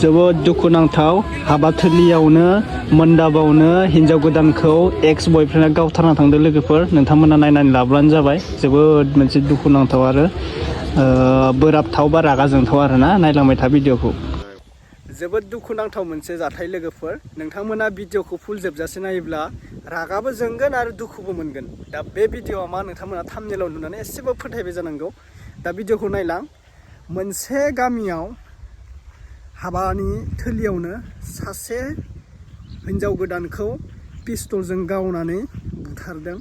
जोबोद दुखुनांथाव हाबाथिलियावनो मोनदाबावनो हिन्जाव गोदानखौ एक्स बयफ्रेन्डआ गावथारना थांदों लोगोफोर नोंथांमोना नायनानै लाब्लानो जाबाय जोबोद मोनसे दुखुनांथाव आरो बोराबथाव बा रागा जोंथाव आरोना नायलांबाय था भिडिअखौ जोबोद दुखुनांथाव मोनसे जाथाय लोगोफोर नोंथांमोना भिडिअखौ फुल जोबजासे नायोब्ला रागाबो जोंगोन आरो दुखुबो मोनगोन दा बे भिडिअआ मा नोंथांमोना थाम्बनेलाव नुनानै एसेबाबो फोथायबाय जानांगौ दा भिडिअखौ नायलां मोनसे गामियाव हाबानि थोलियावनो सासे हिन्जाव गोदानखौ पिस्तलजों गावनानै बुथारदों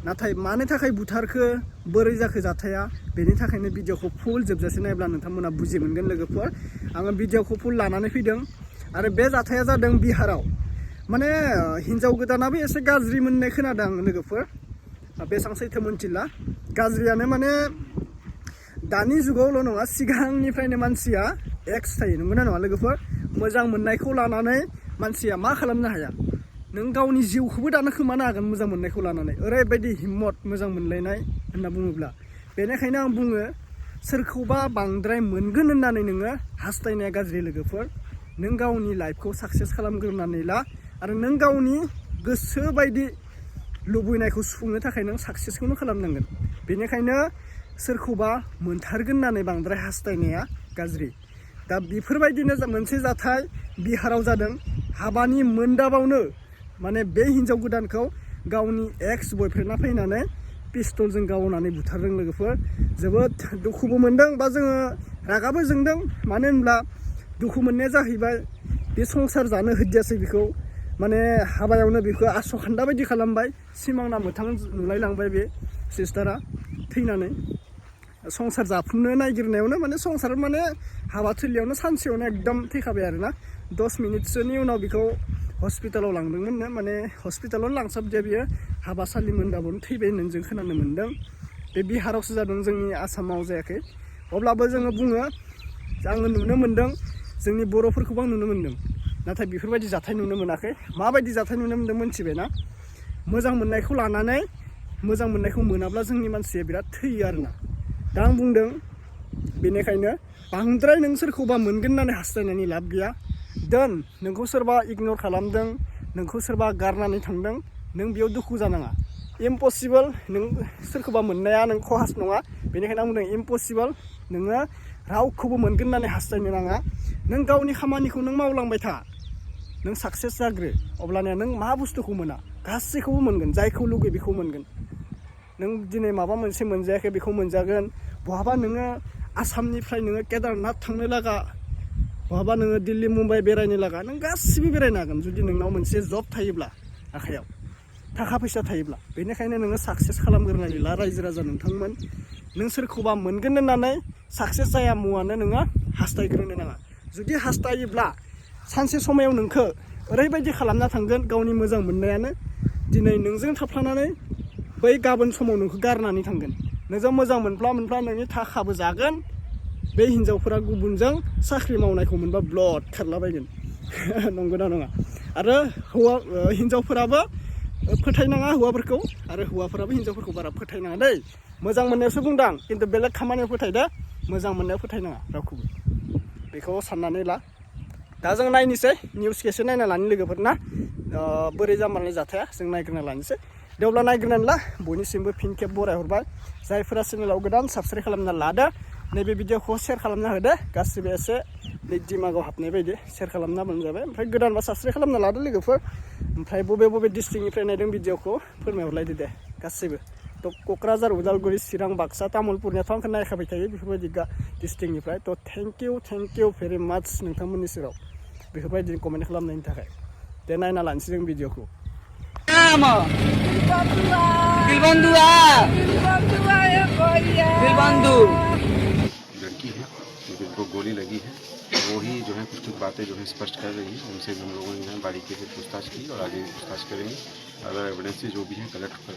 नाथाय मानो थाखाय बुथारखो बोरै जाखो जाथाया बेनि थाखायनो भिडिअखौ फुल जोबजासे नायब्ला नोंथांमोना बुजि मोनगोन लोगोफोर आङो भिडिअखौ फुल लानानै फैदों आरो बे जाथाया जादों बिहाराव माने हिन्जाव गोदानाबो एसे गाज्रि मोननाय खोनादों आं लोगोफोर बेसेबां सैथो मोनथिला गाज्रियानो माने दानि जुगावल' नङा सिगांनिफ्रायनो मानसिया एक्स थायो नंगौना नङा लोगोफोर मोजां मोननायखौ लानानै मानसिया मा खालामनो हाया नों गावनि जिउखौबो दानो खोमानो हागोन मोजां मोननायखौ लानानै ओरैबायदि हिम्मत मोजां मोनलायनाय होनना बुङोब्ला बेनिखायनो आं बुङो सोरखौबा बांद्राय मोनगोन होननानै नोङो हास्थायनाया गाज्रि लोगोफोर नों गावनि लाइफखौ साक्सेस खालामग्रोनानै ला आरो नों गावनि गोसो बायदि लुबैनायखौ सुफुंनो थाखाय नों साक्सेसखौनो खालामनांगोन बेनिखायनो सोरखौबा मोनथारगोन होननानै बांद्राय हास्थायनाया गाज्रि दा बेफोरबायदिनो मोनसे जाथाय बिहाराव जादों हाबानि मोनदाबावनो माने बे हिन्जाव गोदानखौ गावनि एक्स बयफ्रेन्डआ फैनानै पिस्तलजों गावनानै बुथारदों लोगोफोर जोबोद दुखुबो मोनदों बा जोङो रागाबो जोंदों मानो होनब्ला दुखु मोननाया जाहैबाय बे संसार जानो होदियासै बेखौ माने हाबायावनो बेखौ आसखान्दा बायदि खालामबाय सिमांना मोथां नुलायलांबाय बे सिस्टारा थैनानै संसार जाफुंनो नागिरनायावनो माने संसार माने हाबा थिलियावनो सानसेयावनो एकदम थैखाबाय आरोना 10 मिनिटसोनि उनाव बेखौ हस्पिटालाव लांदोंमोननो माने हस्पिटालावनो लांसाबदिया बियो हाबासालि मोनदाबावनो थैबाय होननानै जों खोनानो मोन्दों बे बिहारावसो जादों जोंनि आसामाव जायाखै अब्लाबो जोङो बुङो आङो नुनो मोन्दों जोंनि बर'फोरखौबो आं नुनो मोन्दों नाथाय बेफोरबायदि जाथाय नुनो मोनाखै माबायदि जाथाय नुनो मोन्दों मोनथिबायना मोजां मोननायखौ लानानै मोजां मोननायखौ मोनाब्ला जोंनि मानसिया बिराद थैयो आरोना दा आं बुंदों बेनिखायनो बांद्राय नों सोरखौबा मोनगोन होननानै हास्थायनायनि लाब गैया दोन नोंखौ सोरबा इगनर खालामदों नोंखौ सोरबा गारनानै थांदों नों बेयाव दुखु जानाङा इम्पसिबोल नों सोरखौबा मोननाया नों खहास नङा बेनिखायनो आं बुंदों इम्पसिबोल नोङो रावखौबो मोनगोन होननानै हास्थायनो नाङा नों गावनि खामानिखौ नों मावलांबाय था नों साक्सेस जाग्रो अब्लानिया नों मा बुस्थुखौ मोना गासैखौबो मोनगोन जायखौ लुगैयो बेखौ मोनगोन नों दिनै माबा मोनसे मोनजायाखै बेखौ मोनजागोन बहाबा नोङो आसामनिफ्राय नोङो केदारनाथ थांनो लागा बहाबा नोङो दिल्ली मुम्बाइ बेरायनो लागा नों गासिबो बेरायनो हागोन जुदि नोंनाव मोनसे जब थायोब्ला आखायाव थाखा फैसा थायोब्ला बेनिखायनो नोङो साक्सेस खालामग्रोनानै ला रायजो राजा नोंथांमोन नों सोरखौबा मोनगोन होननानै साक्सेस जाया मुवानो नोङो हास्थायग्रोनो नाङा जुदि हास्थायोब्ला सानसे समायाव नोंखौ ओरैबायदि खालामना थांगोन गावनि मोजां मोननायानो दिनै नोंजों थाफानानै बै गाबोन समाव नोंखौ गारनानै थांगोन नोंजों मोजां मोनफ्ला नोंनि थाखाबो जागोन बे हिन्जावफोरा गुबुनजों साख्रि मावनायखौ मोनबा ब्लड खारलाबायगोन नंगौना नङा आरो हिन्जावफोराबो फोथायनाङा हौवाफोरखौ आरो हौवाफोराबो हिन्जावफोरखौ बारा फोथायनाङा दै मोजां मोननायावसो बुंदां खिन्थु बेलेग खामानियाव फोथायदो मोजां मोननायाव फोथायनाङा रावखौबो बेखौ साननानै ला दा जों नायनोसै निउस केसे नायना लानो लोगोफोर ना बोरै जामारनाय जाथाया जों नायग्रोना लानोसै दे अब्ला नायग्रोनानै ला बयनिसिमबो फिन खेब बरायहरबाय जायफोरा चेनेलाव गोदान साबस्क्राइब खालामना लादो नैबे भिडिअखौ शेयार खालामना होदो गासिबो एसे दिमागाव हाबनाय बायदि शेयार खालामना होबानो जाबाय ओमफ्राय गोदानबा साबस्क्राइब खालामना लादो लोगोफोर ओमफ्राय बबे डिस्ट्रिक्टनिफ्राय नायदों भिडिअखौ फोरमायहरलायदो दे गासिबो थ' क'क्राझार उदालगुरि चिरां बाक्सा तामुलपुरनियाथ' आंखौ नायखाबाय थायो बेफोरबायदि डिस्ट्रिक्टनिफ्राय थ' थेंक इउ भेरि माच नोंथांमोननि सेराव बेफोरबायदि कमेन्ट खालामनायनि थाखाय दे नायना लानोसै जों भिडिअखौ लड़की है जिनको गोली लगी है वो ही जो है कुछ बातें जो है स्पष्ट कर रही है उनसे हम लोगों ने बारीकी से पूछताछ की और आगे पूछताछ करेंगे अगर एविडेंस जो भी है कलेक्ट कर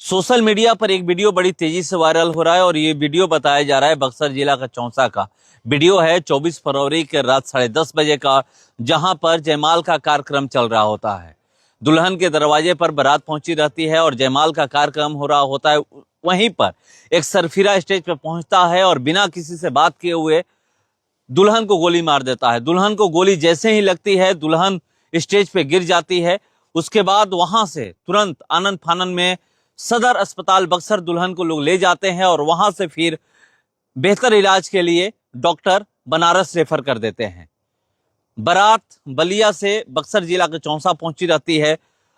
सोशल मीडिया पर एक वीडियो बड़ी तेजी से वायरल हो रहा है और ये वीडियो बताया जा रहा है बक्सर जिला का चौसा का वीडियो है 24 फरवरी के रात 10:30 बजे का जहां पर जयमाल का कार्यक्रम चल रहा होता है दुल्हन के दरवाजे पर बारात पहुंची रहती है और जयमाल का कार्यक्रम हो रहा होता है वहीं पर एक सरफिरा स्टेज पर पहुंचता है और बिना किसी से बात किए हुए दुल्हन को गोली मार देता है। दुल्हन को गोली जैसे ही लगती है, दुल्हन स्टेज पे गिर जाती है। उसके बाद वहां से तुरंत आनन फानन में सदर अस्पताल बक्सर दुल्हन को लोग ले जाते हैं और वहां से फिर बेहतर इलाज के लिए डॉक्टर बनारस रेफर कर देते हैं। बारात बलिया से बक्सर जिला के चौसा पहुंची रहती है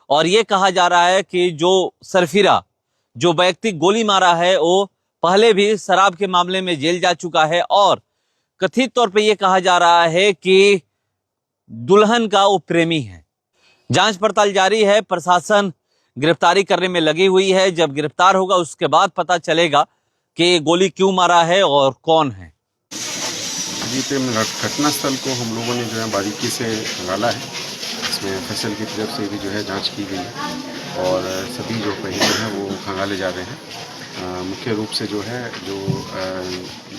और ये कहा जा रहा है कि जो सरफिरा, जो व्यक्ति गोली मारा है, वो पहले भी शराब के मामले में जेल जा चुका है और कथित तौर पे ये कहा जा रहा है कि दुल्हन का वो प्रेमी है। जांच पड़ताल जारी है, प्रशासन गिरफ्तारी करने में लगी हुई है। जब गिरफ्तार होगा उसके बाद पता चलेगा कि गोली क्यों मारा है और कौन है। जी, घटना स्थल को हम लोगों ने जो है बारीकी से खंगाला है। इसमें एफएसएल की तरफ से भी जो है जांच की गई है और सभी जो पहलू हैं वो खंगाले जा रहे हैं। मुख्य रूप से जो है जो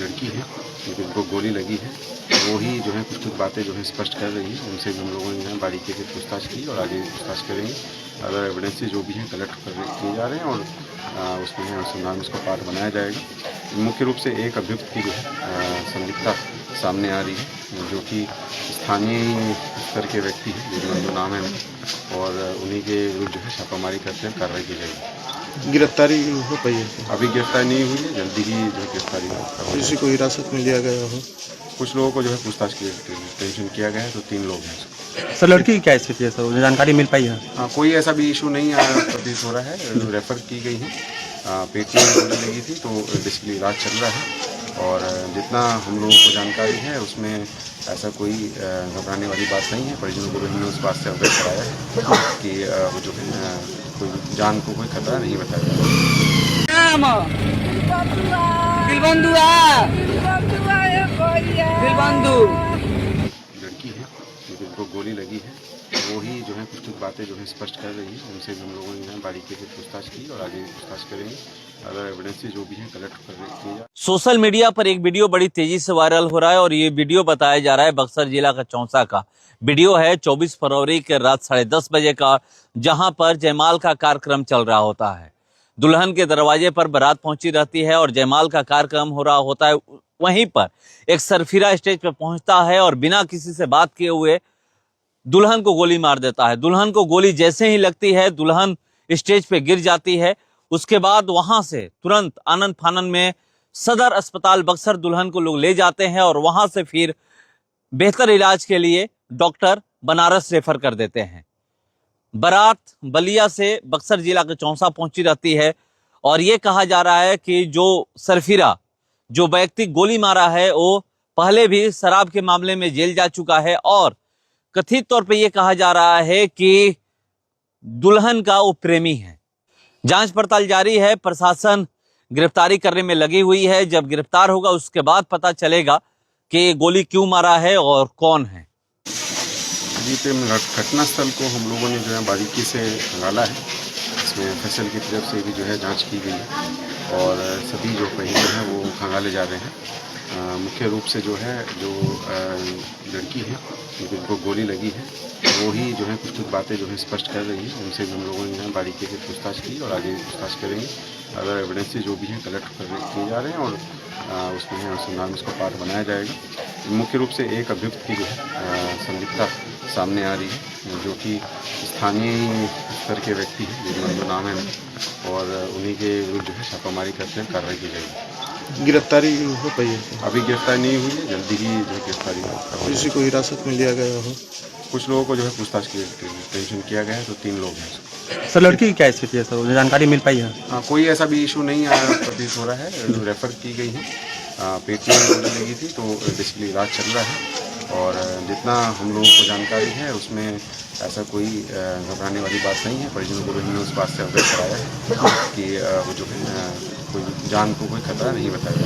लड़की है जिनको गोली लगी है वो ही जो है कुछ बातें जो है स्पष्ट कर रही है। उनसे भी हम लोगों ने जो है बारीकी से पूछताछ की और आगे पूछताछ करेंगे। अदर एविडेंसेस जो भी हैं कलेक्ट किए जा रहे हैं और उसमें अनुसंधान उसका पार्ट बनाया जाएगा। मुख्य रूप से एक अभियुक्त की जो है संदिग्धता सामने आ रही है, जो कि स्थानीय स्तर के व्यक्ति हैं, जिनका नाम है और उन्हीं के विरुद्ध जो है छापामारी करते हैं, कार्रवाई की जाएगी। गिरफ्तारी हो पाई है? अभी गिरफ्तारी नहीं हुई है, जल्दी ही जो है गिरफ्तारी हो। किसी को हिरासत में लिया गया हो? कुछ लोगों को जो है पूछताछ की टेंशन किया गया है, तो 3 लोग हैं। सर लड़की की क्या स्थिति है सर, मुझे जानकारी मिल पाई है? हाँ, कोई ऐसा भी इशू नहीं प्रतीत हो रहा है। रेफर की गई है, पेट में गोली लगी थी तो बेसिकली इलाज चल रहा है और जितना हम लोगों को जानकारी है उसमें ऐसा कोई घबराने वाली बात नहीं है। परिजनों को भी हमने उस बात से अवगत कराया है कि वो जो है कोई जान को कोई खतरा नहीं बताया। लड़की है जिनको गोली लगी है वो ही जो है कुछ बातें जो है स्पष्ट कर रही है। उनसे भी हम लोगों ने जो है बारीकी से पूछताछ की और आगे पूछताछ करेंगे। अदर एविडेंसेस जो भी हैं कलेक्ट किए जा। सोशल मीडिया पर एक वीडियो बड़ी तेजी से वायरल हो रहा है और ये वीडियो बताया जा रहा है बक्सर जिला का चौसा का। वीडियो है 24 फरवरी के रात 10:30 बजे का, जहां पर जयमाल का कार्यक्रम चल रहा होता है। दुल्हन के दरवाजे पर बारात पहुंची रहती है और जयमाल का कार्यक्रम हो रहा होता है। वहीं पर एक सरफिरा स्टेज पर पहुंचता है और बिना किसी से बात किए हुए दुल्हन को गोली मार देता है। दुल्हन को गोली जैसे ही लगती है, दुल्हन स्टेज पे गिर जाती है। उसके बाद वहां से तुरंत आनन फानन में सदर अस्पताल बक्सर दुल्हन को लोग ले जाते हैं और वहां से फिर बेहतर इलाज के लिए डॉक्टर बनारस रेफर कर देते हैं। बारात बलिया से बक्सर जिला के चौसा पहुंची रहती है और ये कहा जा रहा है कि जो सरफिरा, जो व्यक्ति गोली मारा है, वो पहले भी शराब के मामले में जेल जा चुका है और कथित तौर पे ये कहा जा रहा है कि दुल्हन का वो प्रेमी है। जांच पड़ताल जारी है, प्रशासन गिरफ्तारी करने में लगी हुई है। जब गिरफ्तार होगा उसके बाद पता चलेगा कि गोली क्यों मारा है और कौन है। जी, घटना स्थल को हम लोगों ने जो है बारीकी से खंगाला है। इसमें एफएसएल की तरफ से भी जो है जांच की गई है और सभी जो पहलू हैं वो खंगाले जा रहे हैं। मुख्य रूप से जो है जो लड़की है जिनको गोली लगी है वो ही जो है कुछ बातें जो है स्पष्ट कर रही है। उनसे भी हम लोगों ने जो है बारीकी से पूछताछ की और आगे पूछताछ करेंगे। अदर एविडेंसेस जो भी हैं कलेक्ट किए जा रहे हैं और उसमें अनुसंधान उसका पार्ट बनाया जाएगा। मुख्य रूप से एक अभियुक्त की जो है संदिग्धता सामने आ रही है, जो कि स्थानीय स्तर के व्यक्ति हैं, जिनका नाम है और उन्हीं के विरुद्ध जो है छापामारी करते हैं, कार्रवाई की जाएगी। गिरफ्तारी हो पाई है? अभी गिरफ्तारी नहीं हुई है, जल्दी ही जो है गिरफ्तारी हो। किसी को हिरासत में लिया गया हो? कुछ लोगों को जो है पूछताछ की टेंशन किया गया है, तो 3 लोग हैं। सर लड़की की क्या स्थिति है सर, मुझे जानकारी मिल पाई है? हाँ, कोई ऐसा भी इशू नहीं प्रतीत हो रहा है। रेफर की गई है, पेट में गोली लगी थी तो बेसिकली इलाज चल रहा है और जितना हम लोगों को जानकारी है उसमें ऐसा कोई घबराने वाली बात नहीं है। परिजनों को भी हमने उस बात से अवगत कराया है कि वो जो है कोई जान को कोई खतरा नहीं बताया।